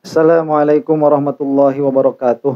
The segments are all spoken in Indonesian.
Assalamualaikum warahmatullahi wabarakatuh.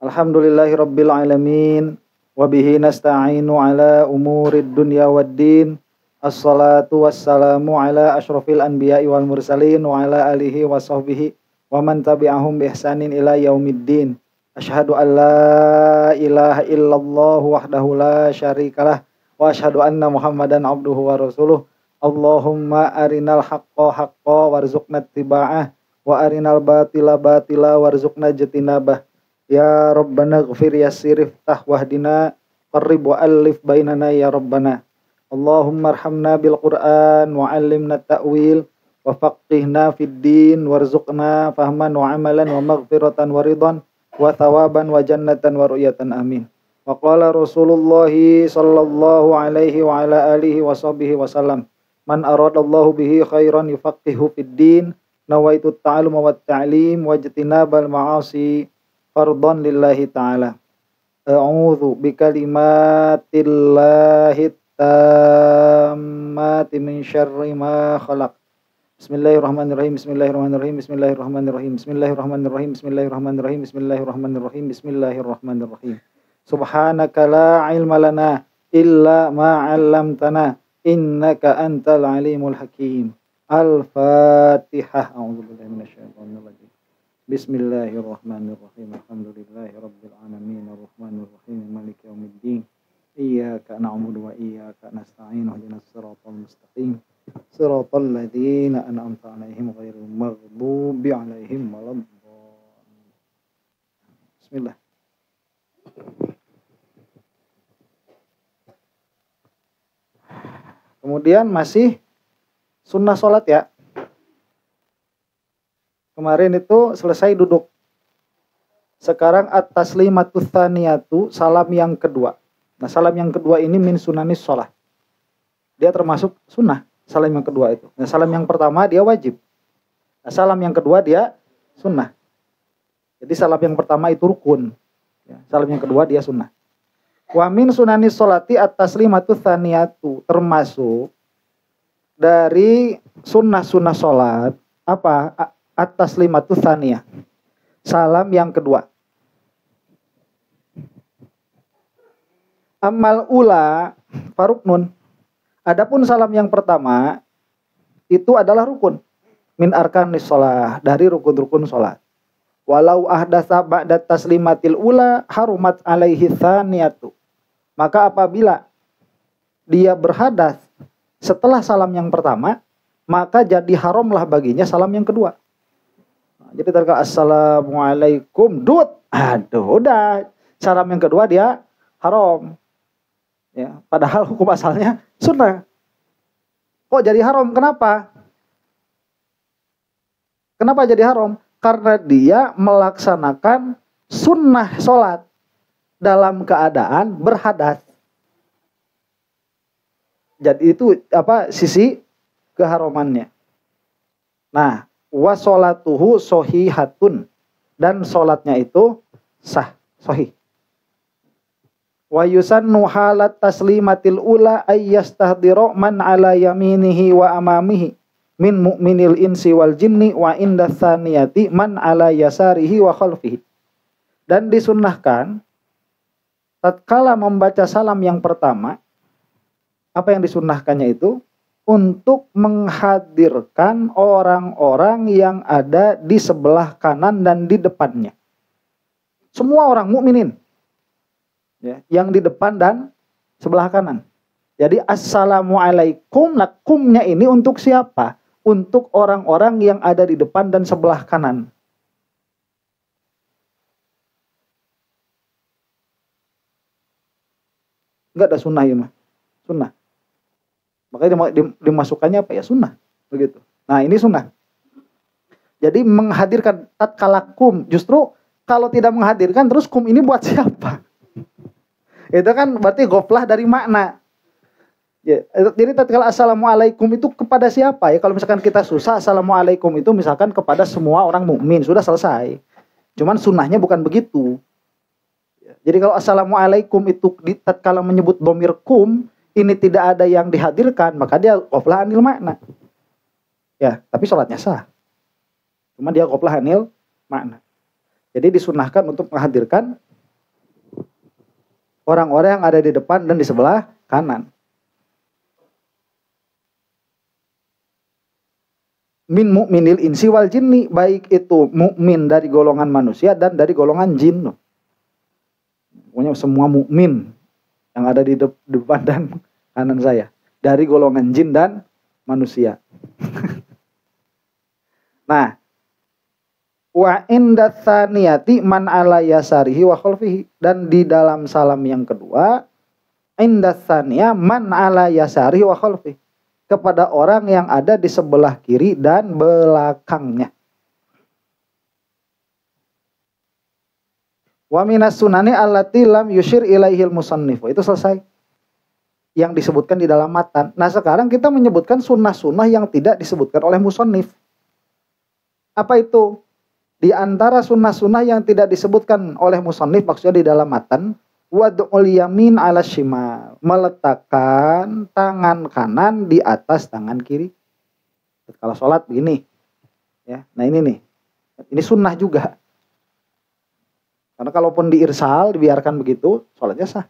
Alhamdulillahi rabbil alamin. Wabihi nasta'inu ala umurid dunya waddin. Assalatu wassalamu ala ashrafil anbiya'i wal mursalin wa ala alihi wa sahbihi wa man tabi'ahum bi ihsanin ila yaumiddin. Asyhadu an la ilaha illallah wahdahu la syarikalah wa asyhadu anna Muhammadan abduhu wa rasuluh. Allahumma arinal haqqa haqqa warzuqna ittiba'ah wa arinal batila batila warzuqna ijtinabah. Ya Rabbana ighfir yassir iftah wahdina qarrib wa alif bainana ya Rabbana. Allahumma arhamna bil Qur'an wa 'allimna ta'wil wa faqihna fid din warzuqna fahman wa amalan wa maghfiratan wa ridwan wa thawaban wa jannatan wa ru'yatan amin. Wa qala Rasulullah sallallahu alaihi wa ala alihi wa sahbihi wasallam, man aradallahu bihi khairan yufaqihu fid din, nawaitu ta'alluma wat ta'lim wajtinabal ma'asi fardhan lillahi ta'ala. A'udzu bikalimatillahi tammati min syarri ma khalaq. Bismillahirrahmanirrahim. Bismillahirrahmanirrahim. Bismillahirrahmanirrahim. Bismillahirrahmanirrahim. Bismillahirrahmanirrahim. Bismillahirrahmanirrahim. Bismillahirrahmanirrahim. Subhanaka la ilma lana illa ma 'allamtana innaka antal alimul hakim. Al-Fatihah. A'udzubillahi minasyaitonir rajim. Bismillahirrahmanirrahim. Alhamdulillahi rabbil alamin arrahmanir rahim maliki yaumiddin. Iyyaka na'budu wa iyyaka nasta'in ihdinas siratal mustaqim. Siratal ladzina an'amta 'alaihim ghairil maghdubi 'alaihim waladdallin. Bismillah. Kemudian masih sunnah sholat ya. Kemarin itu selesai duduk. Sekarang at-taslimatut tsaniyatu, salam yang kedua. Nah, salam yang kedua ini min sunanis sholat. Dia termasuk sunnah, salam yang kedua itu. Nah, salam yang pertama dia wajib. Nah, salam yang kedua dia sunnah. Jadi salam yang pertama itu rukun. Ya, salam yang kedua dia sunnah. Wa min sunanis sholati at-taslimatut tsaniyatu, termasuk dari sunnah-sunnah sholat apa? At-taslimatut tsaniyah, salam yang kedua. Amal ula faruknun, adapun salam yang pertama itu adalah rukun min arkanis sholah, dari rukun-rukun sholat. Walau ahdatsa ba'da taslimatil ula harumat alaihi tsaniyatu, maka apabila dia berhadas setelah salam yang pertama, maka jadi haramlah baginya salam yang kedua. Jadi terkala assalamualaikum dut, aduh udah salam yang kedua dia haram. Ya, padahal hukum asalnya sunnah. Kok jadi haram? Kenapa? Kenapa jadi haram? Karena dia melaksanakan sunnah sholat dalam keadaan berhadas. Jadi itu sisi keharamannya. Nah, wa sholatuhu sohihatun, dan sholatnya itu sah, sohih. Wa yusannu halat taslimatil ula ayyastahdiro man ala yaminihi wa amamihi min mu'minil insi wal jinni wa inda tsaniyati man ala yasarihi wa khalfihi. Dan disunnahkan tatkala membaca salam yang pertama, apa yang disunnahkannya itu untuk menghadirkan orang-orang yang ada di sebelah kanan dan di depannya. Semua orang mukminin, ya, yang di depan dan sebelah kanan. Jadi assalamualaikum, lakumnya ini untuk siapa? Untuk orang-orang yang ada di depan dan sebelah kanan. Enggak ada sunnah ya mah. Sunnah. Makanya dimasukkannya apa ya, sunnah, begitu. Nah, ini sunnah. Jadi menghadirkan tatkala kum, justru kalau tidak menghadirkan terus kum ini buat siapa? Itu kan berarti ghaflah dari makna. Ya, jadi tatkala assalamualaikum itu kepada siapa ya? Kalau misalkan kita susah, assalamualaikum itu misalkan kepada semua orang mukmin, sudah selesai. Cuman sunnahnya bukan begitu. Jadi kalau assalamualaikum itu tatkala menyebut dhamir kum, ini tidak ada yang dihadirkan, maka dia ghaflah anil makna. Ya, tapi sholatnya sah. Cuma dia qoplah anil makna. Jadi disunahkan untuk menghadirkan orang-orang yang ada di depan dan di sebelah kanan. Min mu'minil insi wal jinni, baik itu mukmin dari golongan manusia dan dari golongan jin. Pokoknya semua mukmin yang ada di depan dan kanan saya, dari golongan jin dan manusia. Nah, wa inda tsaniyati man ala yasarihi wa khalfihi, dan di dalam salam yang kedua inda tsaniyah man ala yasarihi wa khalfihi, kepada orang yang ada di sebelah kiri dan belakangnya. Wa minas sunani allati lam yushir ilaihil musannif. Itu selesai yang disebutkan di dalam matan. Nah, sekarang kita menyebutkan sunnah-sunnah yang tidak disebutkan oleh musannif. Apa itu? Di antara sunnah-sunnah yang tidak disebutkan oleh musannif, maksudnya di dalam matan, wad'ul yamin ala shimal, meletakkan tangan kanan di atas tangan kiri. Kalau sholat begini, ya. Nah ini nih, ini sunnah juga. Karena kalaupun diirsal, dibiarkan begitu, sholatnya sah.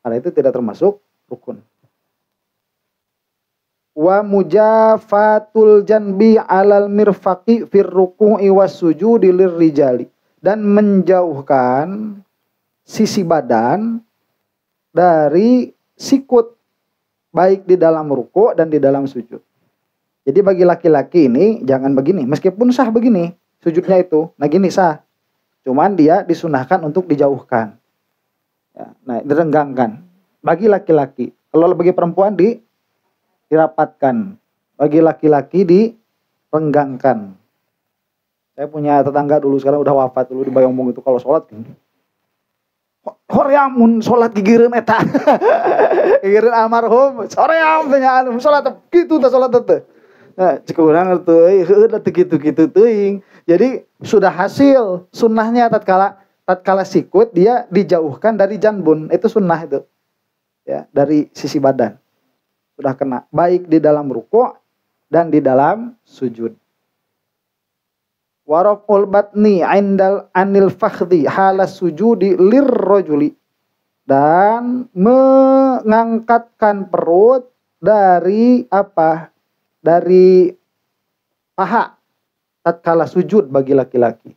Karena itu tidak termasuk rukun. Wa mujafatul janbi alal mirfaqi fir ruku'i was sujudi lirrijali, dan menjauhkan sisi badan dari sikut baik di dalam ruku' dan di dalam sujud. Jadi bagi laki-laki ini jangan begini, meskipun sah begini sujudnya itu. Nah gini sah. Cuman dia disunahkan untuk dijauhkan. Ya, nah, direnggangkan. Bagi laki-laki. Kalau bagi perempuan dirapatkan. Bagi laki-laki direnggangkan. Saya punya tetangga dulu, sekarang udah wafat, dulu di Bayombong itu kalau sholat gini. Horeamun sholat gigireun eta. Gigireun almarhum, hoream tanya sholat kitu teh sholat teh. Nah, cek urang teh heueuh teh kitu-kitu teuing. Jadi sudah hasil sunnahnya tatkala sikut dia dijauhkan dari janbun, itu sunnah itu. Ya, dari sisi badan. Sudah kena baik di dalam ruku' dan di dalam sujud. Waraful batni indal anil fakhdhi halas sujudi lirrajuli, dan mengangkatkan perut dari apa? Dari paha tatkala sujud bagi laki-laki.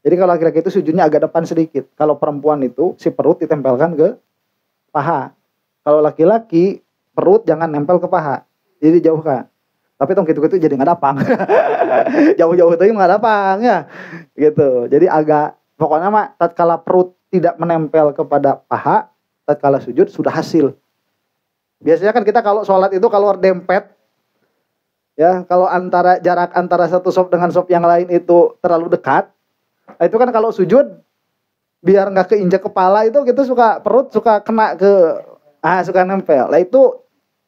Jadi kalau laki-laki itu sujudnya agak depan sedikit. Kalau perempuan itu si perut ditempelkan ke paha. Kalau laki-laki perut jangan nempel ke paha. Jadi dijauhkan. Tapi tong gitu-gitu jadi nggak dapang. Jauh-jauh tadi nggak dapang ya. Gitu. Jadi agak pokoknya mah tatkala perut tidak menempel kepada paha, tatkala sujud sudah hasil. Biasanya kan kita kalau sholat itu kalau dempet, ya kalau jarak antara satu sop dengan sop yang lain itu terlalu dekat, nah itu kan kalau sujud biar nggak keinjak kepala itu kita perut suka kena suka nempel. Nah itu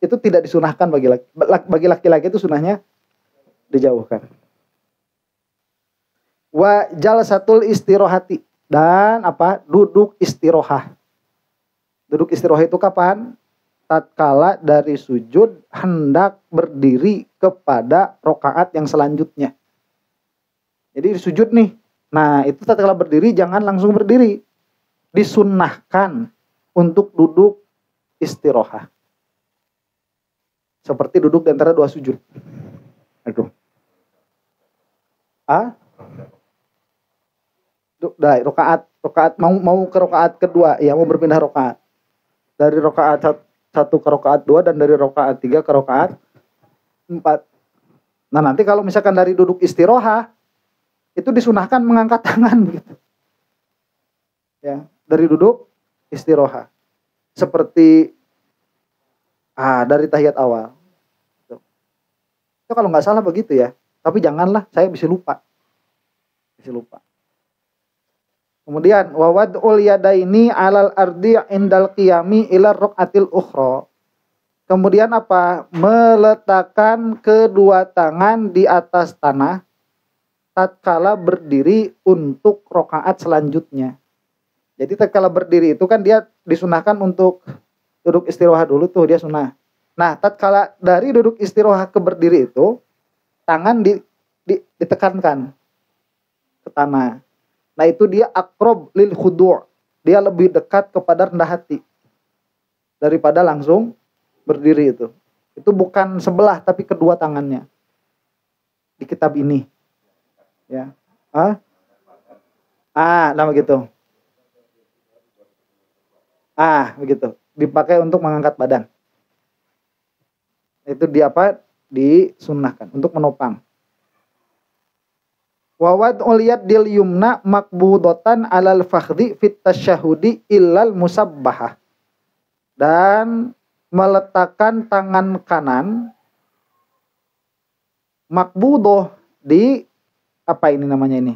tidak disunahkan bagi laki-laki, itu sunahnya dijauhkan. Wa jalsatul istirahati, dan apa? Duduk istirahah. Duduk istirahah itu kapan? Tatkala dari sujud hendak berdiri kepada rokaat yang selanjutnya. Jadi sujud nih. Nah, itu tatkala berdiri jangan langsung berdiri. Disunnahkan untuk duduk istirahah. Seperti duduk di antara dua sujud. Aduh. Rokaat mau ke rokaat kedua, ya mau berpindah rokaat. Dari rokaat 1 ke rokaat 2 dan dari rokaat 3 ke rokaat 4. Nah, nanti kalau misalkan dari duduk istirahah itu disunahkan mengangkat tangan gitu. Ya, dari duduk istirahah. Seperti dari tahiyat awal. Itu kalau nggak salah begitu ya. Tapi janganlah, saya bisa lupa. Kemudian wawadul yadaini alal ardi indal qiyami ila raqatil ukhra. Kemudian apa? Meletakkan kedua tangan di atas tanah tatkala berdiri untuk rakaat selanjutnya. Jadi tatkala berdiri itu kan dia disunahkan untuk duduk istirahat dulu tuh, dia sunnah. Nah, tatkala dari duduk istirahat ke berdiri itu tangan ditekankan ke tanah. Nah itu dia aqrab lil khudu'. Dia lebih dekat kepada rendah hati daripada langsung berdiri itu. Itu bukan sebelah tapi kedua tangannya. Di kitab ini. Ya. Nah begitu. Begitu. Dipakai untuk mengangkat badan. Itu disunnahkan untuk menopang. Wawad uliyad dil yumna makbudotan alal fakhdhi fit tasyahudi illal musabbahah. Dan meletakkan tangan kanan makbudoh di apa ini namanya ini?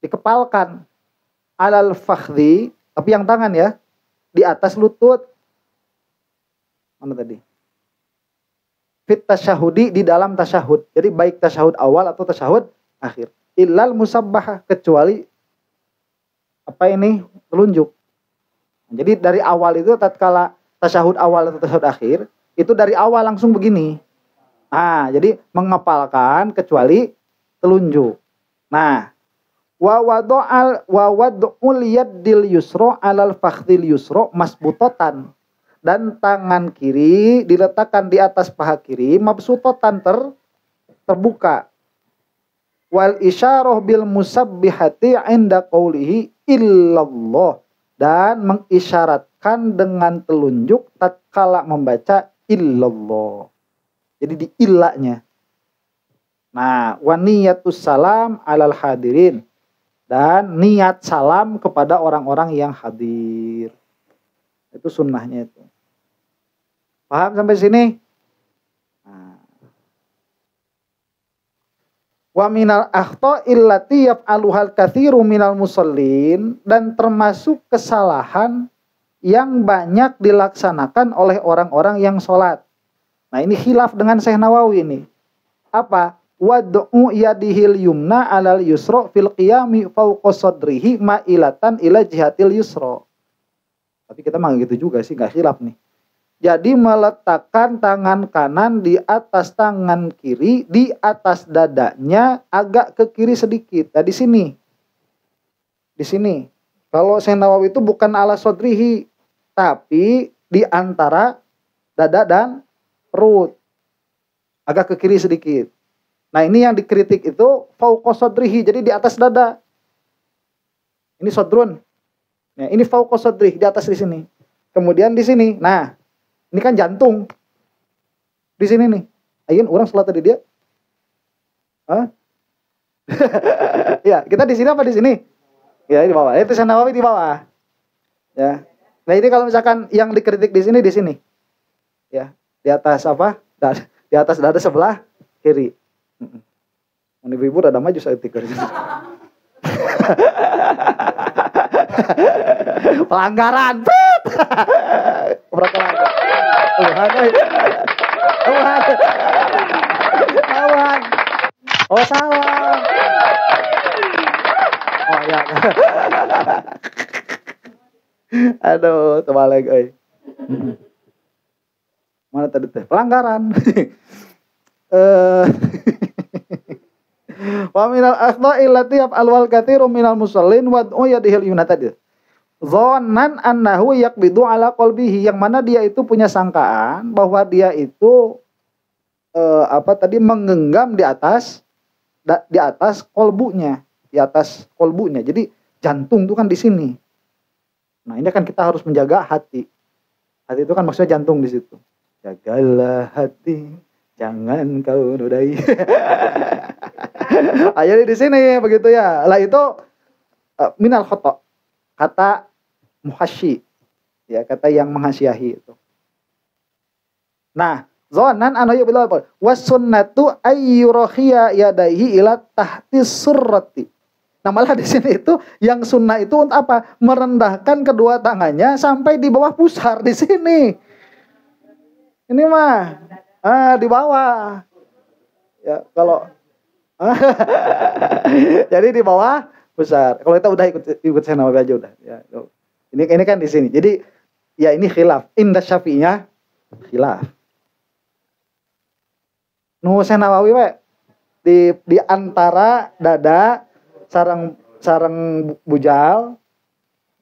Dikepalkan alal fakhdhi, tapi yang tangan ya di atas lutut. Mana tadi? Fit tasyahudi, di dalam tasyahud. Jadi baik tasyahud awal atau tasyahud akhir. Illal musabbahah, kecuali apa ini? Telunjuk. Jadi dari awal itu tatkala tasyahud awal atau tasyahud akhir, itu dari awal langsung begini. Jadi mengepalkan kecuali telunjuk. Nah, wa wad'ul yaddil yusra 'alal fakhdil yusra masbutatan. Dan tangan kiri diletakkan di atas paha kiri mabsutotan terbuka. Wal isyarah bil musabbihati 'inda qaulihi illallah, dan mengisyaratkan dengan telunjuk tatkala membaca illallah. Jadi di illanya. Nah, wa niyatus salam 'alal hadirin, dan niat salam kepada orang-orang yang hadir. Itu sunnahnya itu. Paham sampai sini? Wa minal akhta'il lati yaf'aluhal katsiru minal musallin, dan termasuk kesalahan yang banyak dilaksanakan oleh orang-orang yang sholat. Nah ini khilaf dengan Syekh Nawawi ini. Apa? Wad'u yadihil yumna 'alal yusra fil qiyami fawqa sadrihi ma'ilatan ila jihatil yusra. Tapi kita mah gitu juga sih, enggak khilaf nih. Jadi meletakkan tangan kanan di atas tangan kiri, di atas dadanya, agak ke kiri sedikit. Nah di sini. Di sini. Kalau Syekh Nawawi itu bukan ala sodrihi, tapi di antara dada dan perut. Agak ke kiri sedikit. Nah ini yang dikritik itu fauqa sodrihi, jadi di atas dada. Ini sodrun. Nah, ini fauqa sodrihi, di atas di sini. Kemudian di sini. Nah, ini kan jantung. Di sini nih. Ayun, orang sholat tadi dia. Ya, kita di sini apa di sini? Ya, di bawah. Itu Syekh Nawawi di bawah. Ya. Nah, ini kalau misalkan yang dikritik di sini. Ya, di atas apa? Di atas dada sebelah kiri. Ibu-ibu rada maju saya tikar. Pelanggaran. Tuhan. Oh salah. Oh ya. Aduh, terbalik euy. Mana tadi teh? Pelanggaran. Wa minal akhda'il lati yaf'alul katsiru minal musallin wad'u yadihil yumna tadi. Dhannan annahu yaqbidu ala qalbihi, yang mana dia itu punya sangkaan bahwa dia itu menggenggam di atas kolbunya, di atas kolbunya. Jadi jantung itu kan di sini. Nah, ini kan kita harus menjaga hati. Hati itu kan maksudnya jantung di situ. Jagalah hati, jangan kau nodai. Ayo di sini begitu ya. Lah itu minal khata, kata muhasyi, ya, kata yang menghasiahi itu. Nah, zonan anayu bilal was sunnatu ayyurahiya yadaihi ila tahti surrati. Nah, malah di sini itu yang sunnah itu untuk apa? Merendahkan kedua tangannya sampai di bawah pusar di sini. Ini mah di bawah. Ya, kalau jadi di bawah pusar. Kalau kita udah ikut Syekh Nawawi aja udah. Ya, ini kan di sini. Jadi ya ini khilaf. Indah Syafi'iyah khilaf. Nu Nawawi we di antara dada sarang bujal,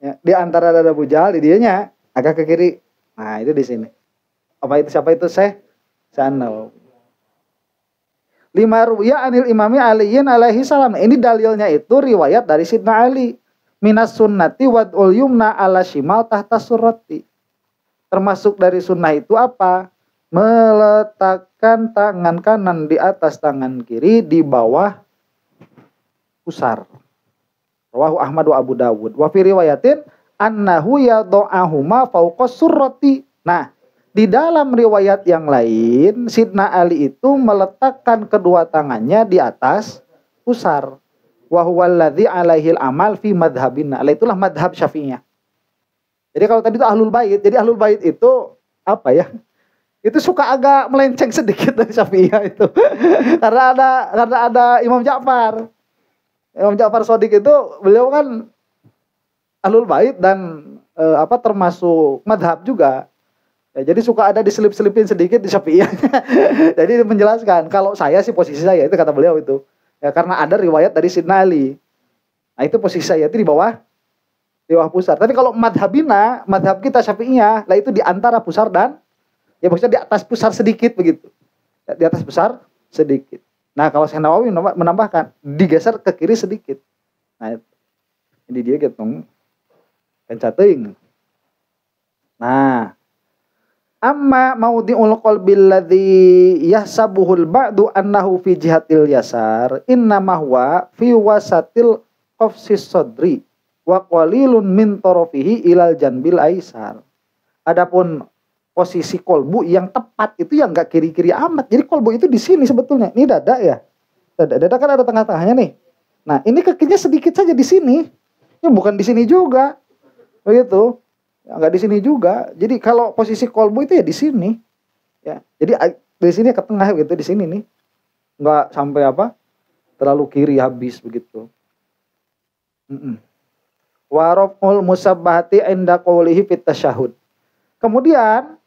ya, di antara dada bujal di dianya agak ke kiri. Nah, itu di sini. Apa itu, siapa itu? Syekh Nawawi. Lima ruya anil imami aliyin alaihi salam. Ini dalilnya itu riwayat dari Sidna Ali. Minas sunnati wad'ul yumna ala shimal tahta surati. Termasuk dari sunnah itu apa? Meletakkan tangan kanan di atas tangan kiri di bawah pusar. Rawahu Ahmad wa Abu Dawud. Wa fi riwayatin annahu yadha'ahuma fawqa surrati. Nah, di dalam riwayat yang lain, Sidna Ali itu meletakkan kedua tangannya di atas pusar. Wa huwa alladzi alaihil amal fi madhhabina. Itulah madhab Syafi'iyah. Jadi kalau tadi itu ahlul bait, jadi ahlul bait itu apa ya? Itu suka agak melenceng sedikit dari Syafi'iyah itu. karena ada Imam Ja'far. Imam Ja'far Shadiq itu beliau kan ahlul bait dan termasuk madhab juga. Ya, jadi suka ada diselip-selipin sedikit di Syafi'iyah. Jadi menjelaskan, kalau saya sih posisi saya itu kata beliau itu. Ya, karena ada riwayat dari Sidna Ali. Nah, itu posisi saya itu di bawah pusar. Tapi kalau madhab kita Syafi'iyah, lah itu di antara pusar dan ya maksudnya di atas pusar sedikit begitu. Ya, di atas pusar sedikit. Nah, kalau Syekh Nawawi menambahkan digeser ke kiri sedikit. Nah, ini dia gitu. Pencating. Nah, amma maudhi'ul qalbil ladzi yahsabuhul ba'du annahu fi jihatil yasar innama huwa fi wasatil qafsis sadri wa qalilun min tarafihi ilal janbil aisar. Adapun posisi kolbu yang tepat itu yang enggak kiri-kiri amat. Jadi kolbu itu di sini sebetulnya. Ini dada ya. Dada kan ada tengah-tengahnya nih. Nah, ini kakinya sedikit saja di sini. Ya bukan di sini juga. Begitu. Ya, enggak di sini juga. Jadi kalau posisi kolbu itu ya di sini. Ya. Jadi di sini ke tengah gitu, di sini nih. Enggak sampai terlalu kiri habis begitu. Wa raf'ul musabbahati inda qawlihi fit tasyahhud. Kemudian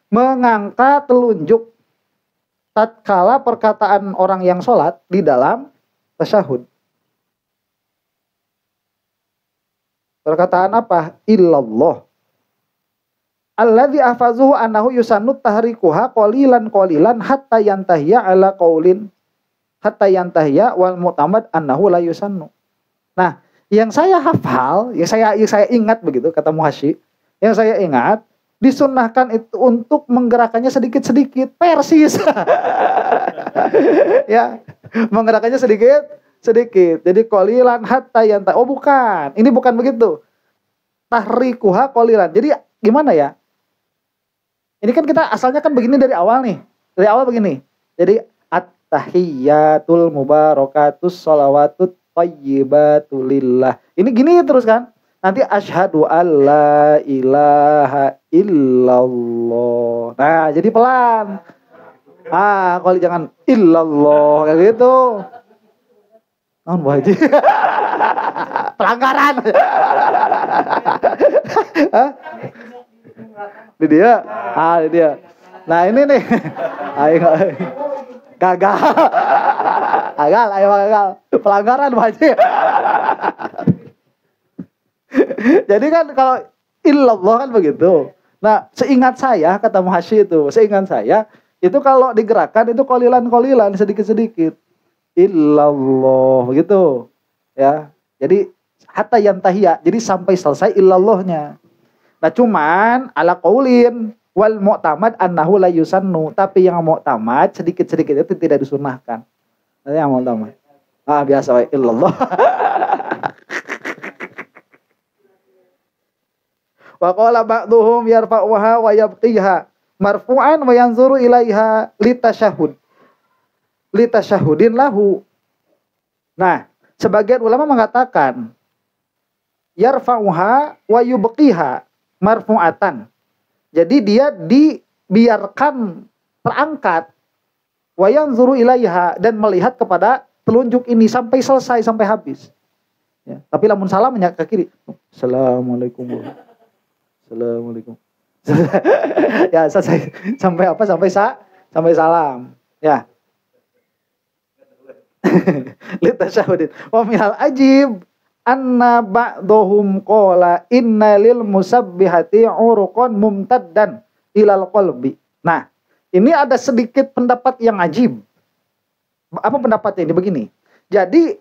mengangkat telunjuk tatkala perkataan orang yang sholat di dalam tasyahud. Perkataan apa? Illallah. Alladzi afazuhu annahu yusannu tahrikuha qalilan hatta yantahiya ala qaulin hatta yantahiya wal mu'tamad annahu la yusannu. Nah, yang saya hafal, yang saya ingat begitu kata Muhasyi, yang saya ingat disunnahkan itu untuk menggerakkannya sedikit-sedikit, persis. Ya, menggerakkannya sedikit. Jadi qalilan hatta yanta. Oh bukan, ini bukan begitu. Tahrikuha qalilan. Jadi gimana ya? Ini kan kita asalnya kan begini dari awal nih. Dari awal begini. Jadi at-tahiyyatul mubarakatus shalawatut thayyibatu lillah. Ini gini terus kan? Nanti asyhadu alla ilaha illallah. Nah, jadi pelan. Kalau jangan illallah kayak gitu. Naon Bu Haji? Pelanggaran. Ini dia. Ini dia. Nah, ini nih. Ayo. Gagal. Gagal. Pelanggaran Bu Haji. Jadi kan kalau illallah kan begitu. Nah, seingat saya kata Muhasyi itu, itu kalau digerakkan itu qalilan sedikit-sedikit. Illallah gitu. Ya. Jadi hatta yantahiya. Jadi sampai selesai illallahnya. Nah, cuman ala qaulin wal mu'tamad annahu la yusannu. Tapi yang mu'tamad sedikit-sedikit itu tidak disunahkan. Nah, yang mu'tamad. Biasa illallah. Wa qala ba'dhum yarfa'uha wa yabqiha marfu'an wa yanzuru ilaiha litasyahudin lahu. Nah, sebagian ulama mengatakan yarfa'uha wa yubqiha marfu'atan. Jadi dia dibiarkan terangkat wa yanzuru ilaiha dan melihat kepada telunjuk ini sampai selesai, sampai habis. Ya, tapi lamun salamnya ke kiri. Assalamualaikum. Ya, sampai sampai salam. Ya. Litasyahudin. Wa minal ajib anna ba'dhum qala inna lil musabbihati uruqan mumtaddan ilal qalbi. Nah, ini ada sedikit pendapat yang ajib. Apa pendapatnya ini? Begini. Jadi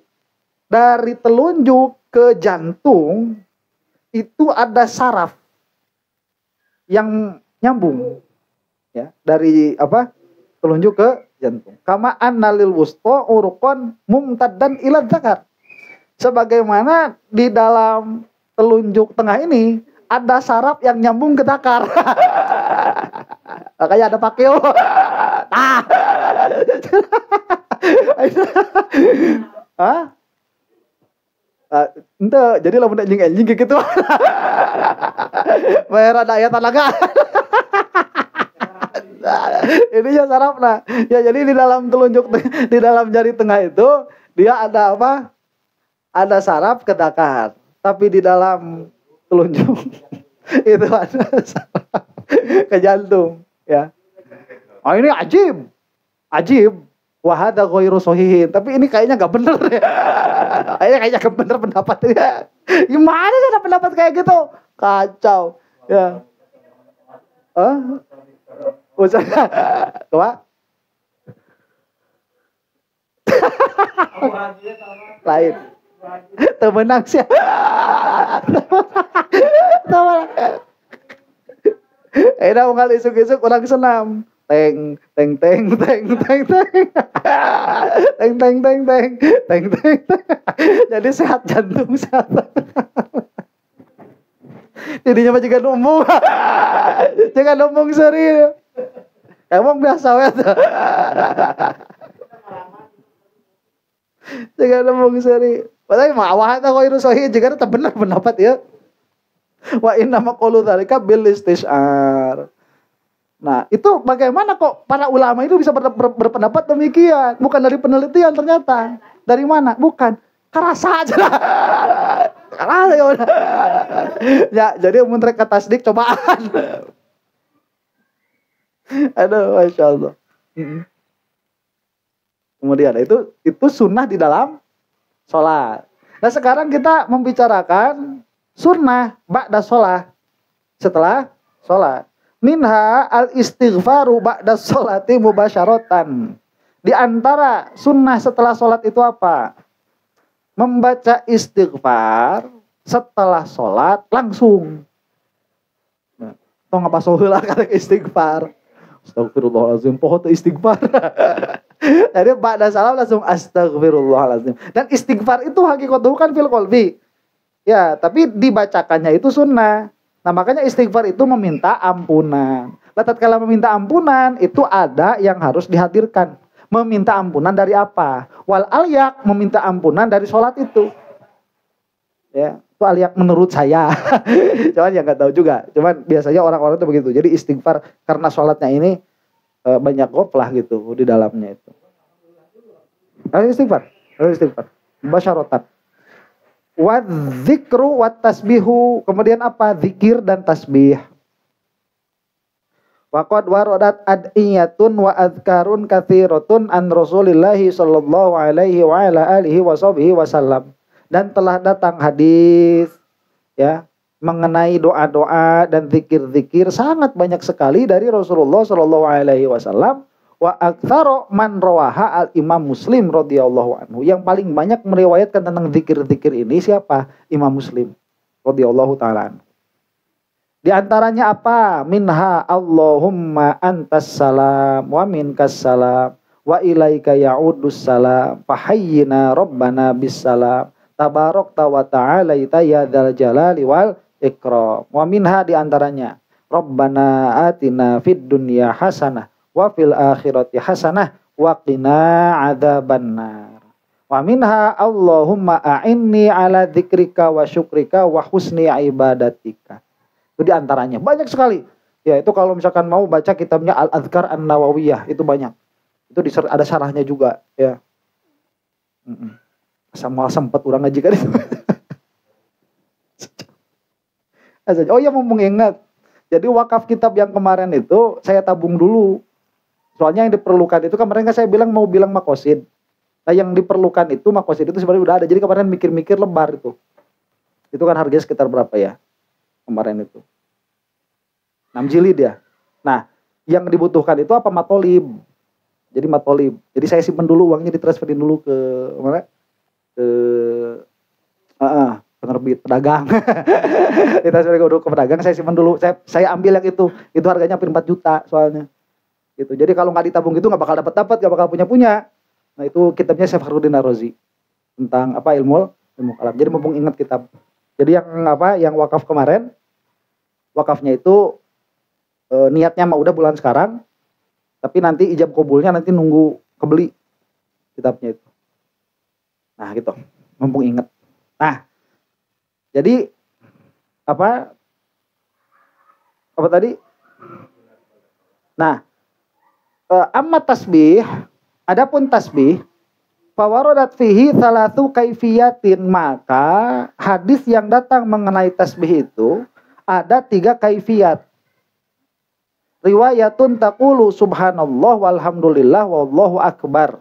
dari telunjuk ke jantung itu ada saraf yang nyambung, ya, dari apa? Telunjuk ke jantung. Kama annalil wusta uruqan mumtaddan ila dzakar. Sebagaimana di dalam telunjuk tengah ini ada saraf yang nyambung ke zakar. Makanya ada pakeo. Nah. Hah? Ente jadi lamun anjing gitu. Bayar ada ayat talaga. Ini ya sarafna. Ya jadi di dalam telunjuk, di dalam jari tengah itu dia ada apa? Ada saraf ke zakar. Tapi di dalam telunjuk itu ada saraf ke jantung, ya. Oh ini ajib. Ajib. Wahada ghairu sahihin. Tapi ini kayaknya gak bener ya. Kayaknya gak bener pendapatnya. Gimana sih ada pendapat kayak gitu? Kacau. Ya. Usah. Coba. Lain. Temenang sih. Temenang. Enak kali isuk-isuk orang senam. Teng teng teng teng teng teng teng teng teng teng teng teng. Jadi sehat jantung, sehat. Jadinya mah juga ngomong. Jangan ngomong serius. Emang biasa weh. Jangan ngomong serius. Padahal mah awah ta kok ieu sahih juga teh bener pendapat ya. Wa inna maqulu dzalika bil istishar. Nah, itu bagaimana kok para ulama itu bisa berpendapat demikian? Bukan dari penelitian ternyata. Dari mana? Bukan. Karasa aja. Karasa ya udah. Ya, jadi mun rek tasdik cobaan. Aduh, Masya Allah. Kemudian itu sunnah di dalam sholat. Nah, sekarang kita membicarakan sunnah ba'da sholat. Setelah sholat. Minha al-istighfaru ba'da sholati mubasyaratan. Di antara sunnah setelah sholat itu apa? Membaca istighfar setelah sholat langsung. Tong apa soheula kata istighfar. Astagfirullahaladzim, poho teu istighfar. Jadi ba'da salam langsung astagfirullahaladzim. Dan istighfar itu hakikatuh kan fil qalbi. Ya, tapi dibacakannya itu sunnah. Nah makanya istighfar itu meminta ampunan. Lah tatkala meminta ampunan itu ada yang harus dihadirkan. Meminta ampunan dari apa? Wal alyak meminta ampunan dari sholat itu. Ya, itu alyak menurut saya. Cuman ya nggak tahu juga. Cuman biasanya orang-orang itu begitu. Jadi istighfar karena sholatnya ini banyak goflah gitu di dalamnya itu. Istighfar. Basyaratan. Wa dzikru wat tasbihu, kemudian apa? Zikir dan tasbih. Wa qad waradat ad'iyatun wa adzkarun katsiratun an Rasulillah sallallahu alaihi wa ala alihi wasallam. Dan telah datang hadis ya mengenai doa-doa dan zikir-zikir sangat banyak sekali dari Rasulullah sallallahu alaihi wasallam. Wa aktsara man rawaha al Imam Muslim radhiyallahu anhu. Yang paling banyak meriwayatkan tentang zikir-zikir ini siapa? Imam Muslim radhiyallahu taala anhu. Di antaranya apa? Minha Allahumma antas salam wa minkas salam wa ilaika ya'udus salam fahayyina rabbana bis salam tabarakta wa ta'alaita ya dzal jalali wal ikram. Wa minha di antaranya Rabbana atina fid dunya hasanah wa fil akhirati hasanah wa qina adzabannar. Wa minha Allahumma a'inni ala dzikrika wa syukrika wa husni ibadatika. Itu diantaranya banyak sekali. Ya itu kalau misalkan mau baca kitabnya Al-Adhkar An-Nawawiyah itu banyak. Itu ada syarahnya juga ya. Sama sempat orang ngaji kan itu. Oh ya mau mengingat. Jadi wakaf kitab yang kemarin itu saya tabung dulu. Soalnya yang diperlukan itu kan mereka saya bilang mau bilang makosid. Nah yang diperlukan itu makosid itu sebenarnya udah ada. Jadi kemarin mikir-mikir lebar itu. Itu kan harganya sekitar berapa ya kemarin itu? 6 jilid ya. Nah yang dibutuhkan itu apa? Matolib. Jadi matolib. Jadi saya simpan dulu uangnya, ditransferin dulu ke mana? Ke penerbit, pedagang. Ditransferin dulu ke pedagang, saya simpan dulu. Saya ambil yang itu. Itu harganya hampir 4 juta soalnya. Gitu. Jadi kalau nggak ditabung itu nggak bakal dapat, nggak bakal punya. Nah itu kitabnya Syekh Fakhruddin Ar-Razi tentang apa ilmu kalam. Jadi mumpung ingat kitab. Jadi yang wakaf kemarin, wakafnya itu niatnya mah udah bulan sekarang, tapi nanti ijab kabulnya nanti nunggu kebeli kitabnya itu. Nah gitu, mumpung ingat. Nah jadi apa tadi? Nah amma tasbih, adapun tasbih, fawarodat fihi salatu kaifiyatin, maka hadis yang datang mengenai tasbih itu ada 3 kaifiyat. Riwayatun taqulu subhanallah walhamdulillah wallahu akbar.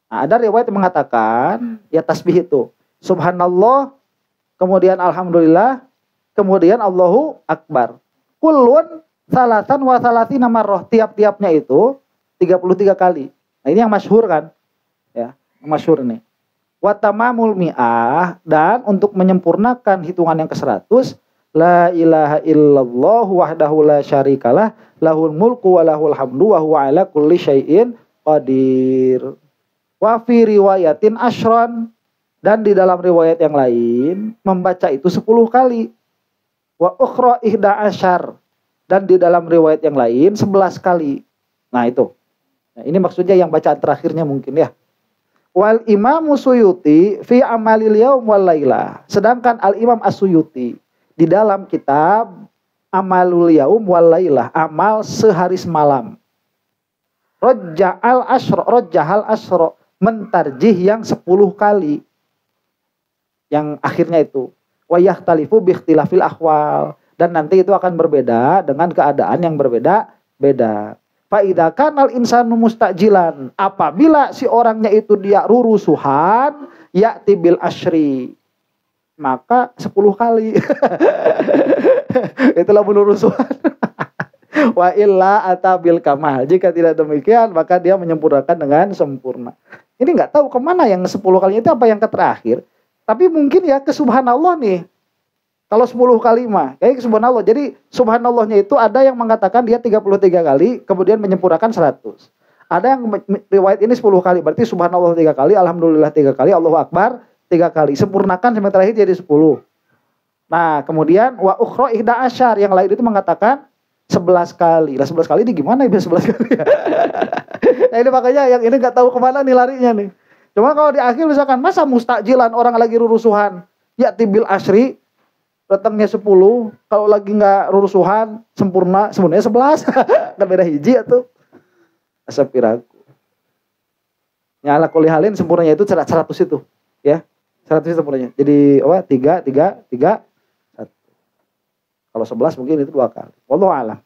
Nah, ada riwayat yang mengatakan ya tasbih itu subhanallah, kemudian alhamdulillah, kemudian Allahu akbar. Kullun salatan wa salatina marrah, tiap-tiapnya itu 33 kali. Nah, ini yang masyhur kan? Ya, yang masyhur nih. Wa tamamul mi'ah, dan untuk menyempurnakan hitungan yang ke-100, la ilaha illallah wahdahu la syarikalah, lahul mulku wa lahul hamdu wa huwa ala kulli syai'in qadir. Wa fi riwayatin asyran, dan di dalam riwayat yang lain membaca itu 10 kali. Wa ukhra ihda asyar, dan di dalam riwayat yang lain 11 kali. Nah itu. Nah, ini maksudnya yang bacaan terakhirnya mungkin ya. Wal Imam Suyuti fi amalil yaum wal lailah. Sedangkan Al Imam As-Suyuti di dalam kitab Amalul Yaum wal Lailah, amal sehari semalam. Rajjahal asyra, mentarjih yang 10 kali. Yang akhirnya itu wa yahtalifu bi ikhtilafil ahwal, dan nanti itu akan berbeda dengan keadaan yang berbeda-beda. Fa idza kanal insanu mustajilan, apabila si orangnya itu dia rurusuhan, ya'ti bil asyri, maka 10 kali. Itulah rurusuhan. Wa illa atabil kamal, jika tidak demikian maka dia menyempurnakan dengan sempurna. Ini nggak tahu kemana yang 10 kali itu, apa yang ke terakhir. Tapi mungkin ya ke subhanallah nih. Kalau 10 kali mah, kayak subhanallah. Jadi subhanallahnya itu ada yang mengatakan dia 33 kali, kemudian menyempurnakan 100. Ada yang riwayat ini 10 kali, berarti subhanallah 3 kali, alhamdulillah 3 kali, Allahu akbar 3 kali. Sempurnakan sampai terakhir jadi 10. Nah, kemudian wa ukhra ihda asyar, yang lain itu mengatakan 11 kali. Lah 11 kali ini gimana ya 11 kali ya? Nah, ini makanya yang ini enggak tahu kemana nih larinya nih. Cuma kalau di akhir misalkan masa mustajilan orang lagi rurusuhan, ya tibil asyri, datangnya 10, kalau lagi nggak rurusuhan sempurnanya 11. Kan beda hiji atuh. Asap piraku. Nyala kulihalin sempurnanya itu 100 itu, ya. 100 itu sempurnanya. Jadi 3 1. Kalau 11 mungkin itu 2 kali. Wallahu a'lam.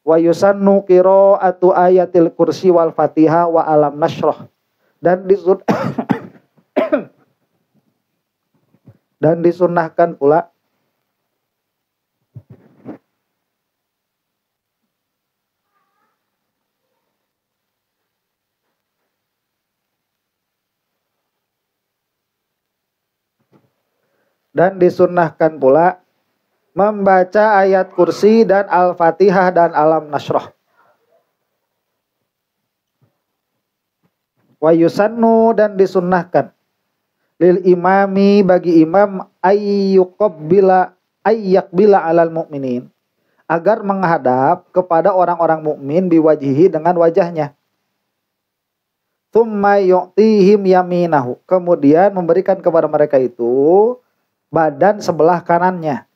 Wa yusannu qira'atu ayatil kursi wal Fatihah wa alam nashrah. Dan disunnahkan pula membaca ayat kursi dan Al-Fatihah dan Alam Nashrah. Wa yusannu, dan disunnahkan lil imami, bagi imam, ayyaqbila alal mu'minin, agar menghadap kepada orang-orang mukmin biwajhihi, dengan wajahnya. Tsumma yu'tihim yaminahu, kemudian memberikan kepada mereka itu badan sebelah kanannya.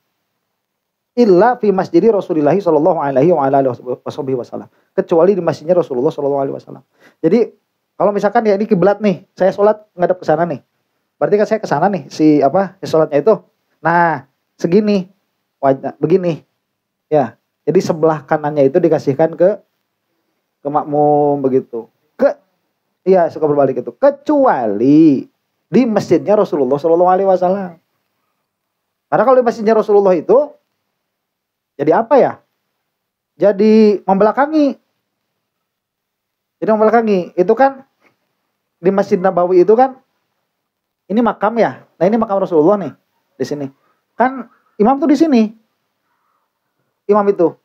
Illa fi masjidi Rasulullah sallallahu alaihi wasallam, kecuali di masjidnya Rasulullah sallallahu alaihi wasallam. Jadi kalau misalkan ya ini kiblat nih, saya sholat ngadep ke sana nih. Berarti kan saya ke sana nih, si sholatnya itu. Nah, segini, begini. Ya, jadi sebelah kanannya itu dikasihkan ke makmum begitu. Iya, suka berbalik itu. Kecuali di masjidnya Rasulullah Shallallahu Alaihi Wasallam. Karena kalau di masjidnya Rasulullah itu jadi apa ya? Jadi membelakangi. Jadi membelakangi. Itu kan di Masjid Nabawi itu kan ini makam ya. Nah, ini makam Rasulullah nih di sini. Kan imam tuh di sini. Imam itu.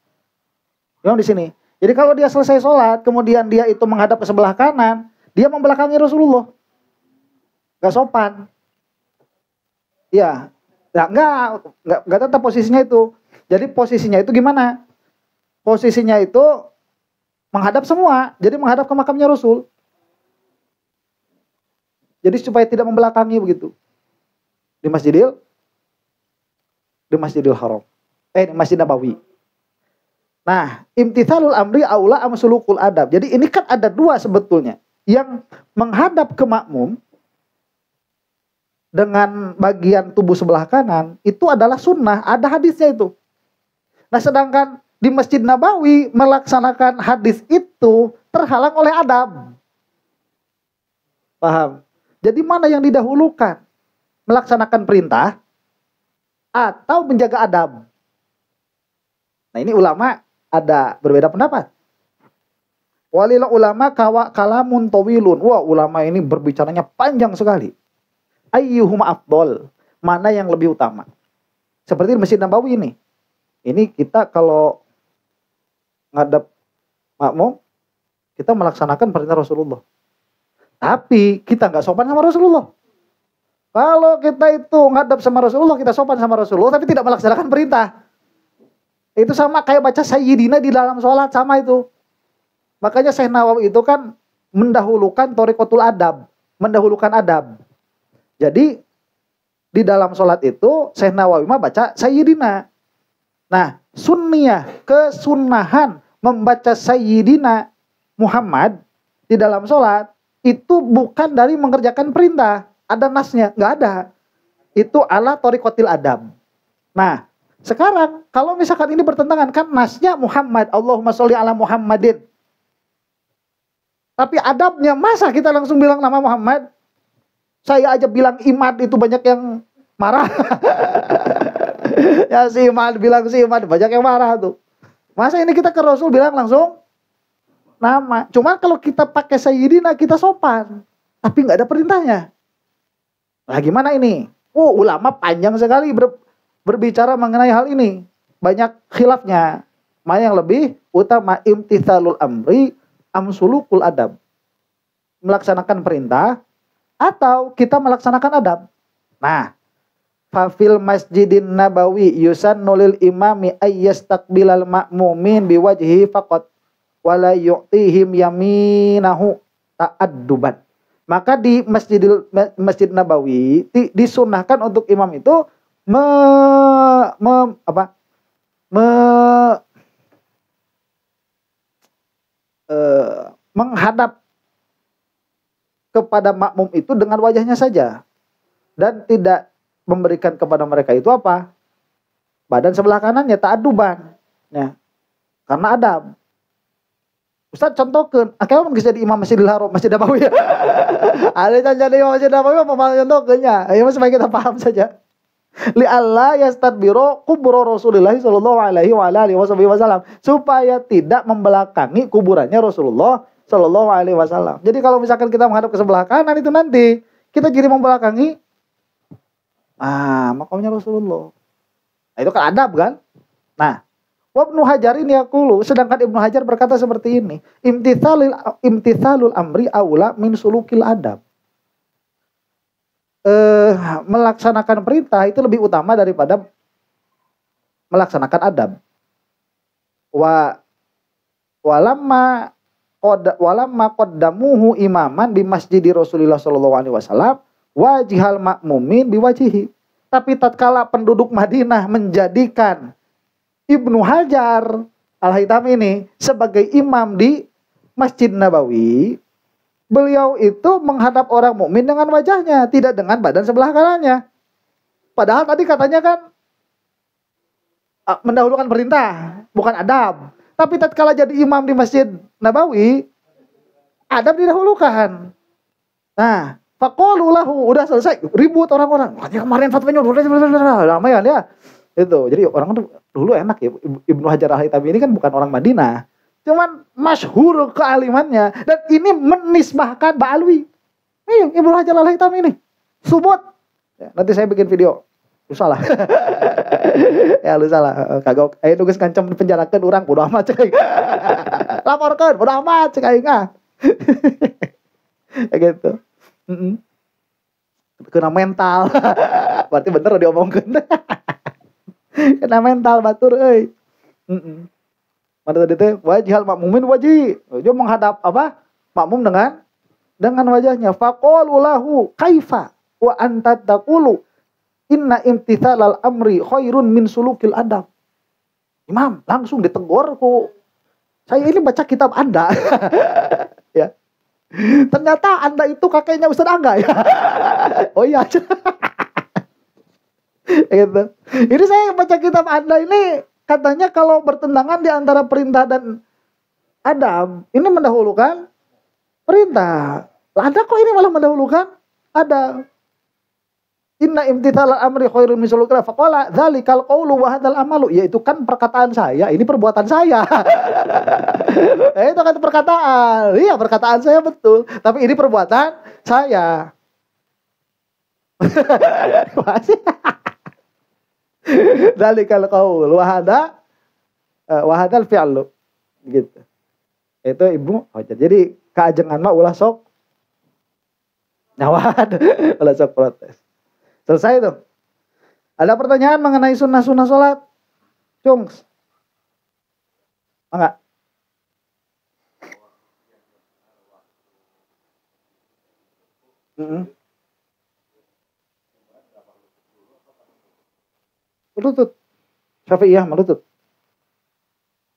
Imam di sini. Jadi kalau dia selesai sholat, kemudian dia itu menghadap ke sebelah kanan, dia membelakangi Rasulullah. Gak sopan. Ya, enggak tetap posisinya itu. Jadi posisinya itu gimana? Posisinya itu menghadap semua. Jadi menghadap ke makamnya Rasul. Jadi supaya tidak membelakangi begitu. Di Masjidil Haram. Di Masjid Nabawi. Nah, imtithalul amri aula am sulukul adab. Jadi ini kan ada dua sebetulnya. Yang menghadap ke makmum dengan bagian tubuh sebelah kanan itu adalah sunnah, ada hadisnya itu. Nah, sedangkan di Masjid Nabawi melaksanakan hadis itu terhalang oleh adab. Paham? Jadi mana yang didahulukan? Melaksanakan perintah atau menjaga adab? Nah, ini ulama ada berbeda pendapat. Walil ulama kalamun tawilun. Wah, ulama ini berbicaranya panjang sekali. Ayyuhuma afdol, mana yang lebih utama? Seperti di Masjid Nabawi ini. Ini kita kalau ngadap makmum, kita melaksanakan perintah Rasulullah. Tapi kita nggak sopan sama Rasulullah. Kalau kita itu ngadap sama Rasulullah, kita sopan sama Rasulullah, tapi tidak melaksanakan perintah. Itu sama kayak baca Sayyidina di dalam sholat, sama itu. Makanya Syekh Nawawi itu kan mendahulukan thoriqatul adab, mendahulukan adab. Jadi di dalam sholat itu Syekh Nawawi mah baca Sayyidina. Nah, sunniyah, kesunahan membaca Sayyidina Muhammad di dalam sholat itu bukan dari mengerjakan perintah. Ada nasnya? Nggak ada. Itu ala thoriqatil adab. Nah, sekarang kalau misalkan ini bertentangan, kan nasnya Muhammad, Allahumma sholli ala Muhammadin. Tapi adabnya masa kita langsung bilang nama Muhammad? Saya aja bilang Imad itu banyak yang marah. Ya si Imad bilang si Imad banyak yang marah tuh. Masa ini kita ke Rasul bilang langsung nama. Cuma kalau kita pakai Sayyidina kita sopan. Tapi nggak ada perintahnya. Nah gimana ini? Ulama panjang sekali berbicara mengenai hal ini. Banyak khilafnya. Mana yang lebih utama, imtithalul amri am sulukul adab. Melaksanakan perintah atau kita melaksanakan adab. Nah, fafil masjidin nabawi yusannu lil imami ayyastaqbilal ma'mumin biwajhi faqat wala yu'tihim yaminahu ta'adduban. Maka di Masjid Nabawi disunahkan untuk imam itu menghadap kepada makmum itu dengan wajahnya saja dan tidak memberikan kepada mereka itu apa? Badan sebelah kanannya, ta'aduban. Ya. Karena adab. Ustaz contohkeun, akhirnya bisa jadi imam Masjidil Haram, Masjid Nabawi. Ada yang jadi imam Masjid Nabawi apa mau contohkeunnya? Ayo supaya kita paham saja. Li Allah yastadbiru kubur Rasulullah sallallahu alaihi wasallam, supaya tidak membelakangi kuburannya Rasulullah sallallahu alaihi wasallam. Jadi kalau misalkan kita menghadap ke sebelah kanan itu nanti kita jadi membelakangi makamnya Rasulullah. Nah, itu kan adab kan? Nah, Ibnu Hajar ini yaqulu, sedangkan Ibnu Hajar berkata seperti ini, imtithalul amri aula min sulukil adab. Melaksanakan perintah itu lebih utama daripada melaksanakan adab. Walamma qaddamuhu imaman di masjidi Rasulullah sallallahu alaihi wasallam wajihal makmumin biwajihi. Tapi tatkala penduduk Madinah menjadikan Ibnu Hajar Al-Haytami ini sebagai imam di Masjid Nabawi, beliau itu menghadap orang mukmin dengan wajahnya, tidak dengan badan sebelah kanannya. Padahal tadi katanya kan mendahulukan perintah, bukan adab. Tapi tatkala jadi imam di Masjid Nabawi, adab didahulukan. Nah, faqalu lahu, udah selesai, ribut orang-orang. Makanya kemarin fatwanya ramai ya. Itu. Jadi orang tuh dulu enak ya. Ibnu Hajar Al-Haytami ini kan bukan orang Madinah. Cuman masyhur kealimannya dan ini menisbahkan Ba'alwi. Nih, Ibnu Hajar Al-Haytami ini. Subut. Ya, nanti saya bikin video. Lu salah. Ya lu salah. Kagak ayo tugas kancam dipenjarakeun urang bodo amat cek aing. Laporkeun bodo amat cek aing ah. Kayak gitu. Kena mental. Berarti bener diomongkeun. Kena mental batur euy. Mana tadi teh wajhal makmumin wajih. Dia menghadap apa? Makmum dengan wajahnya. Faqalu lahu kaifa wa anta taqulu inna imtithalal amri khairun min sulukil adab. Imam langsung ditegur ku. Saya ini baca kitab Anda. Ya. Ternyata Anda itu kakeknya Ustaz Angga ya. Oh iya. Gitu. Ini saya baca kitab Anda ini katanya kalau bertentangan di antara perintah dan adab, ini mendahulukan perintah. Lah ada kok ini malah mendahulukan adab. Inna imtithalal amri khairun min sulukil adab. Faqala dzalikal qawlu wa hadzal amalu, yaitu kan perkataan saya, ini perbuatan saya. Itu kan perkataan. Iya, perkataan saya betul, tapi ini perbuatan saya. Dzalikal qaul wa hadzal fi'lu gitu. Itu Ibnu Hajar. Jadi kaajengan mah ulah sok nyawad, ulah sok protes. Selesai itu. Ada pertanyaan mengenai sunnah-sunnah sholat? Cungs. Enggak? Lutut. Syafi'iyah melutut.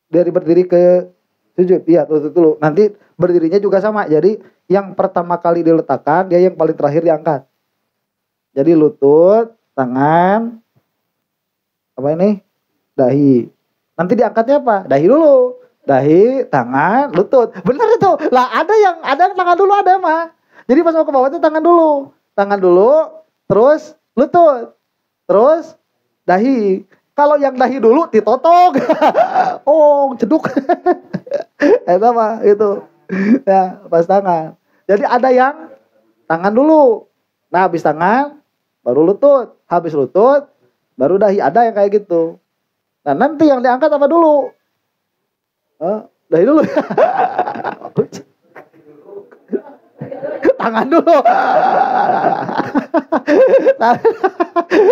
Dari berdiri ke sujud. Iya, lutut dulu. Nanti berdirinya juga sama. Jadi yang pertama kali diletakkan, dia yang paling terakhir diangkat. Jadi lutut, tangan, apa ini? Dahi. Nanti diangkatnya apa? Dahi dulu. Dahi, tangan, lutut. Benar itu. Lah ada yang tangan dulu ada mah. Jadi pas mau ke bawah itu tangan dulu. Tangan dulu, terus lutut. Terus dahi. Kalau yang dahi dulu ditotok. Oh, ceduk. Itu apa? Itu. Ya, pas tangan. Jadi ada yang tangan dulu. Nah, habis tangan baru lutut. Habis lutut baru dahi. Ada yang kayak gitu. Nah, nanti yang diangkat apa dulu? Dahi dulu. Tangan dulu.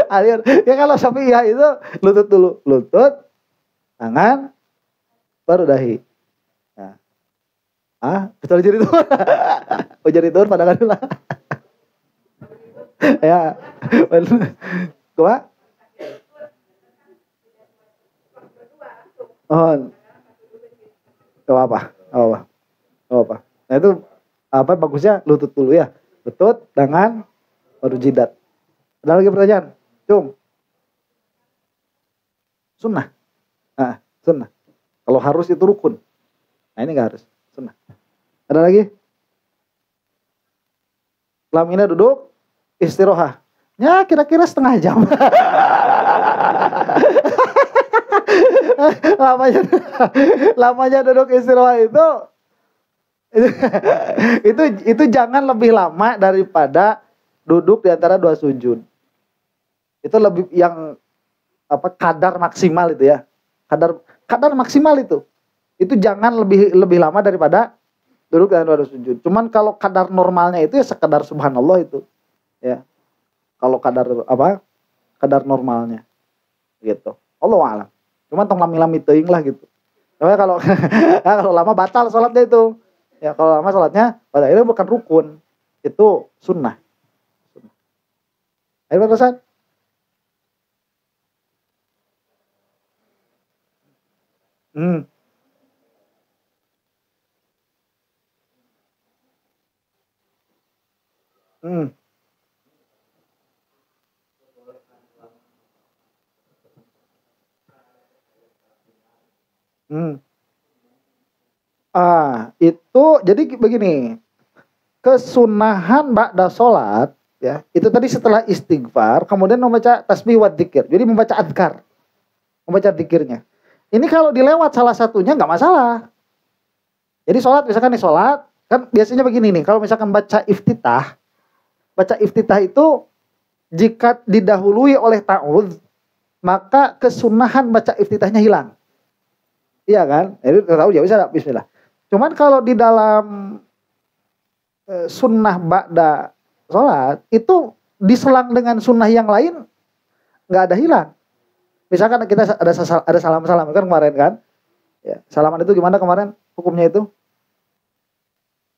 Alir. Ya kalau Syafi'iyah itu lutut dulu, lutut, tangan, baru dahi. Nah. Betul jadi itu. Oh jadi itu pandangan dulu. Ya. Kuat. Oh. Gak apa. Nah itu apa bagusnya lutut dulu ya. Lutut, tangan, baru jidat. Ada lagi pertanyaan? Cung. Sunnah. Nah, sunnah. Kalau harus itu rukun. Nah ini gak harus. Sunnah. Ada lagi? Lamina duduk, istirahat. Ya kira-kira setengah jam. lamanya duduk istirahat itu jangan lebih lama daripada duduk di antara dua sujud. Itu lebih yang kadar maksimal itu ya. Kadar maksimal itu. Itu jangan lebih lama daripada duduk di antara dua sujud. Cuman kalau kadar normalnya itu ya sekedar subhanallah itu. Ya. Kalau kadar normalnya. Gitu. Allahu a'lam. Cuman tong lami-lami teuing lah gitu. Soalnya kalau lama batal salatnya itu. Ya kalau lama salatnya pada akhirnya bukan rukun. Itu sunnah. Ayo pesan. Hmm. Hmm. Hmm. Itu jadi begini, kesunahan ba'da sholat ya, itu tadi setelah istighfar kemudian membaca tasbih wa dzikir. Jadi membaca adkar, membaca dzikirnya. Ini kalau dilewat salah satunya nggak masalah. Jadi sholat, misalkan nih sholat, kan biasanya begini nih, kalau misalkan baca iftitah itu jika didahului oleh ta'udz, maka kesunahan baca iftitahnya hilang. Iya kan? Jadi tahu ya bisa bismillah. Cuman kalau di dalam sunnah ba'da sholat itu diselang dengan sunnah yang lain nggak ada hilang. Misalkan kita ada salam-salam kan kemarin kan? Ya, salaman itu gimana kemarin hukumnya itu?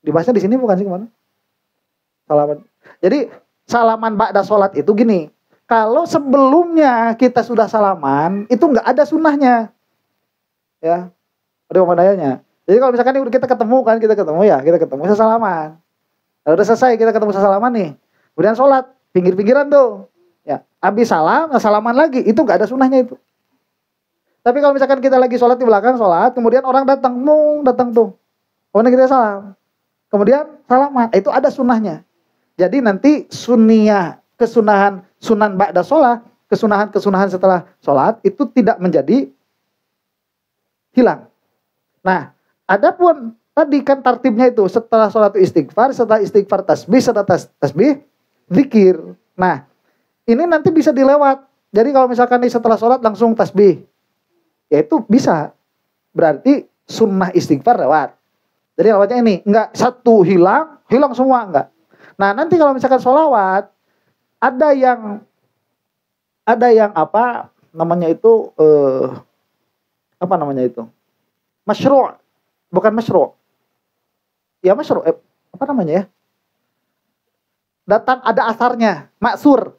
Dibahasnya di sini bukan sih kemana? Salaman. Jadi salaman ba'da sholat itu gini. Kalau sebelumnya kita sudah salaman itu nggak ada sunnahnya. Ya, ada pemandangannya. Jadi kalau misalkan kita ketemu saya salaman. Lalu udah selesai kita ketemu salaman nih, kemudian sholat pinggir-pinggiran tuh, ya habis salam, salaman lagi, itu nggak ada sunnahnya itu. Tapi kalau misalkan kita lagi sholat di belakang sholat, kemudian orang datang tuh, kemudian kita salam, kemudian salaman, itu ada sunnahnya. Jadi nanti kesunahan sunan ba'da sholat, kesunahan setelah sholat itu tidak menjadi hilang. Nah, adapun tadi kan tartibnya itu setelah sholat istighfar, setelah istighfar tasbih, setelah tasbih zikir. Nah, ini nanti bisa dilewat. Jadi kalau misalkan setelah sholat langsung tasbih, ya itu bisa. Berarti sunnah istighfar lewat. Jadi lewatnya ini, enggak satu hilang semua, enggak. Nah, nanti kalau misalkan sholawat, ada yang apa namanya itu, masyru', bukan masyru'. Ya masyru', apa namanya ya? Datang ada asarnya, maksur.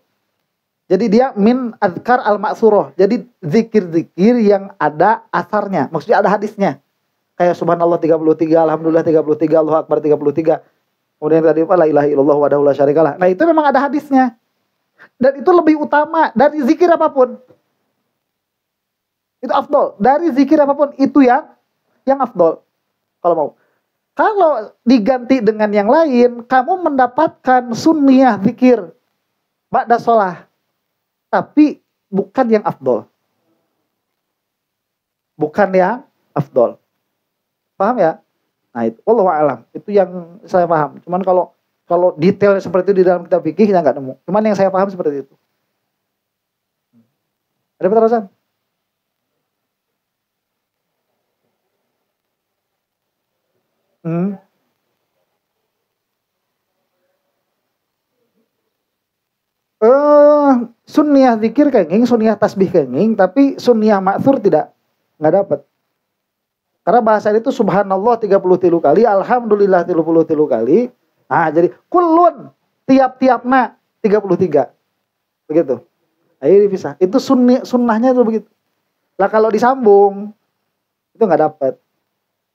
Jadi dia min azkar al-maksuroh. Jadi zikir-zikir yang ada asarnya. Maksudnya ada hadisnya. Kayak subhanallah 33, alhamdulillah 33, Allahu akbar 33. Kemudian tadi la ilaha illallah wahdahu la syarikalah. Nah, itu memang ada hadisnya. Dan itu lebih utama dari zikir apapun. Itu afdol. Dari zikir apapun itu yang afdol. Kalau mau. Kalau diganti dengan yang lain, kamu mendapatkan sunniyah zikir ba'da sholah. Tapi bukan yang afdol. Bukan yang afdol. Paham ya? Nah itu, wallahu a'lam. Itu yang saya paham. Cuman kalau detail seperti itu di dalam kitab fikih, saya nggak nemu. Cuman yang saya paham seperti itu. Ada pertanyaan? Sunniyah zikir kenging, sunniyah tasbih kenging, tapi sunniyah maksur nggak dapat. Karena bahasa itu subhanallah 33 kali, alhamdulillah 33 kali. Nah, jadi kulun tiap-tiapna 33. Begitu. Nah, ini bisa. Itu sunnahnya itu begitu. Lah kalau disambung itu nggak dapat.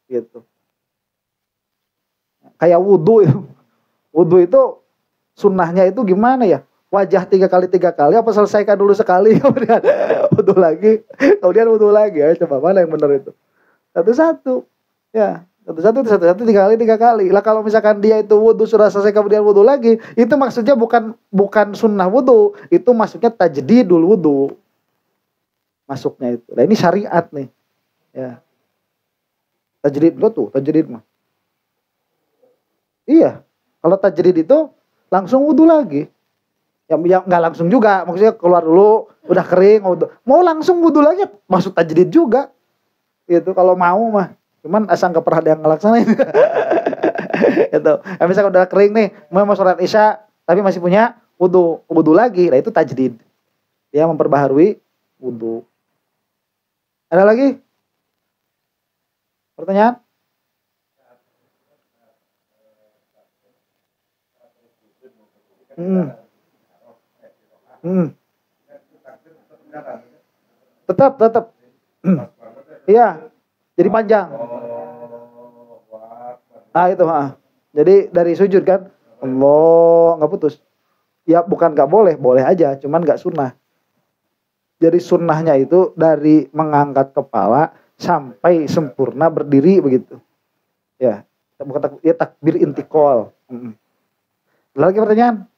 Gitu. Kayak wudhu itu. Wudhu itu sunnahnya itu gimana ya? Wajah 3 kali, apa selesaikan dulu sekali, kemudian wudhu lagi, ya. Coba mana yang benar itu? Satu-satu. Ya, satu-satu 3 kali. Lah kalau misalkan dia itu wudhu sudah selesai kemudian wudhu lagi, itu maksudnya bukan sunnah wudhu, itu maksudnya tajdidul wudhu. Masuknya itu. Nah ini syariat nih. Ya. Tajdid tajdid mah. Iya. Kalau tajdid itu langsung wudhu lagi. Ya nggak langsung juga, maksudnya keluar dulu, udah kering, mau langsung wudhu lagi, masuk tajdid juga. Gitu kalau mau mah. Cuman asal nggak pernah ada yang ngelaksanain. Gitu. Nah, misalnya udah kering nih, mau sholat isya, tapi masih punya wudhu lagi, nah itu tajdid. Dia memperbaharui wudhu. Ada lagi? Pertanyaan? Tetap. Iya. Jadi panjang. Itu. Jadi dari sujud kan, Allah nggak putus. Ya bukan nggak boleh, boleh aja, cuman nggak sunnah. Jadi sunnahnya itu dari mengangkat kepala sampai sempurna berdiri begitu. Ya, bukan takbir, ya takbir intikal. Lagi pertanyaan?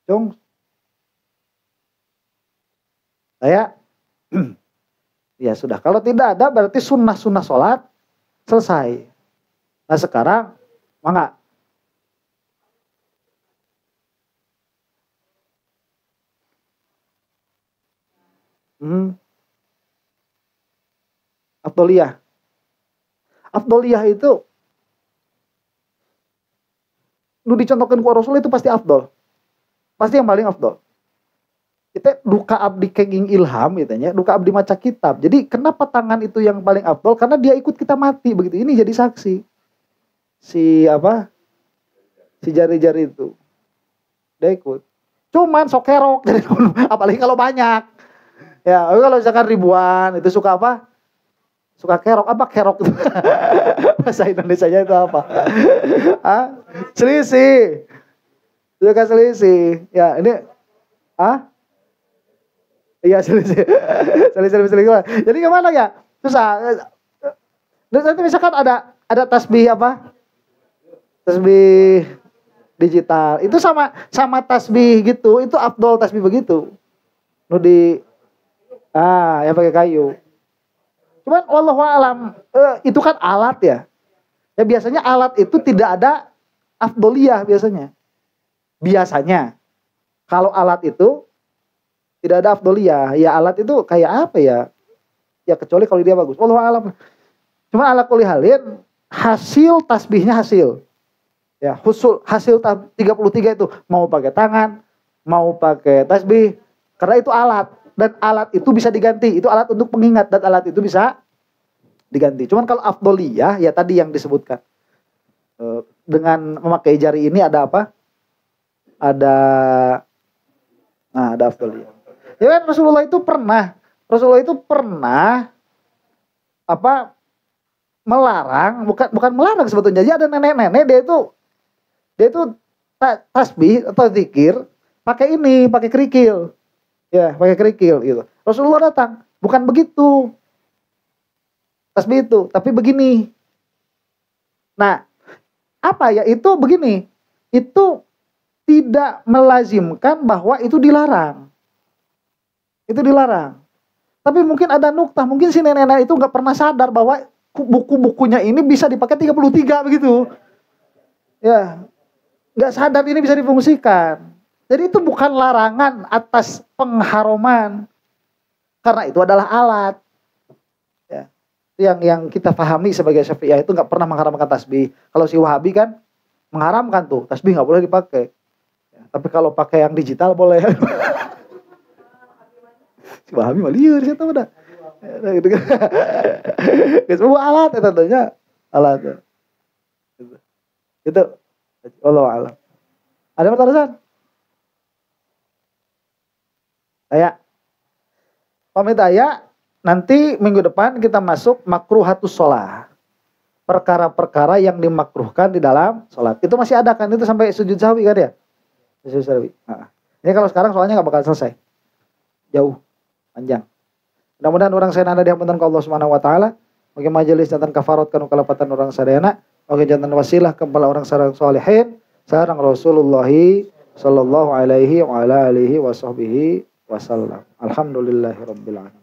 Cung. Saya ya sudah. Kalau tidak ada berarti sunnah-sunnah sholat selesai. Nah sekarang mangga. Afdoliyah. Afdoliyah itu nu dicontohkan ku Rasul itu pasti afdol. Pasti yang paling afdol. Kita duka abdi kenging ilham katanya, duka abdi maca kitab. Jadi kenapa tangan itu yang paling afdol? Karena dia ikut kita mati begitu. Ini jadi saksi. Si jari-jari itu. Dia ikut. Cuman sok kerok jadi apalagi kalau banyak. Ya, kalau misalkan ribuan itu suka apa? Suka kerok. Apa kerok itu? Bahasa Indonesianya itu apa? Selisih. Suka selisih. Ya, ini iya selisih. Selisih. Jadi gimana ya? Susah. Nanti misalkan ada tasbih apa? Tasbih digital. Itu sama tasbih gitu. Itu afdol tasbih begitu. Yang pakai kayu. Cuman wallahu alam, itu kan alat ya. Ya biasanya alat itu tidak ada afdoliyah biasanya. Biasanya. Kalau alat itu tidak ada afdoliyah. Ya alat itu kayak apa ya? Ya kecuali kalau dia bagus. Wallahu alam. Cuma ala kulli halin hasil tasbihnya hasil. Ya, hasil 33 itu mau pakai tangan, mau pakai tasbih karena itu alat dan alat itu bisa diganti. Itu alat untuk pengingat dan alat itu bisa diganti. Cuman kalau afdoliyah ya tadi yang disebutkan. Dengan memakai jari ini ada apa? Ada afdoliyah. Ya kan Rasulullah itu pernah melarang, bukan melarang sebetulnya. Jadi ada nenek-nenek dia itu tasbih atau zikir pakai kerikil. Ya, pakai kerikil gitu. Rasulullah datang, bukan begitu. Tasbih itu, tapi begini. Nah, apa ya? Itu begini. Itu tidak melazimkan bahwa itu dilarang. Itu dilarang. Tapi mungkin ada nuktah, mungkin si nenek-nenek itu nggak pernah sadar bahwa buku-bukunya ini bisa dipakai 33 begitu. Ya, nggak sadar ini bisa difungsikan. Jadi itu bukan larangan atas pengharuman, karena itu adalah alat. Ya, yang kita pahami sebagai Syafi'iyah itu nggak pernah mengharamkan tasbih. Kalau si Wahabi kan mengharamkan tuh tasbih nggak boleh dipakai. Ya, tapi kalau pakai yang digital boleh. Si Wahabi mah liur siapa udah. Gitu kan. Semua alat ya tentunya alat. Itu wallahu a'lam. Ada pertanyaan? Saya pamit ya. Nanti minggu depan kita masuk makruhatus sholat. Perkara-perkara yang dimakruhkan di dalam sholat. Itu masih ada kan? Itu sampai sujud sahwi kan ya? Sujud sahwi. Ini kalau sekarang soalnya nggak bakal selesai. Jauh, panjang. Mudah-mudahan orang saya nada dihampunkan ke Allah Subhanahu wa taala. Bagi majelis jantan kafarot kanu kalapatan orang sadayana. Bagi jantan wasilah kepala orang sareng sholihin. Sareng Rasulullah sallallahu alaihi wa ala alihi wa sahbihi wasallam. Alhamdulillahirabbil alamin.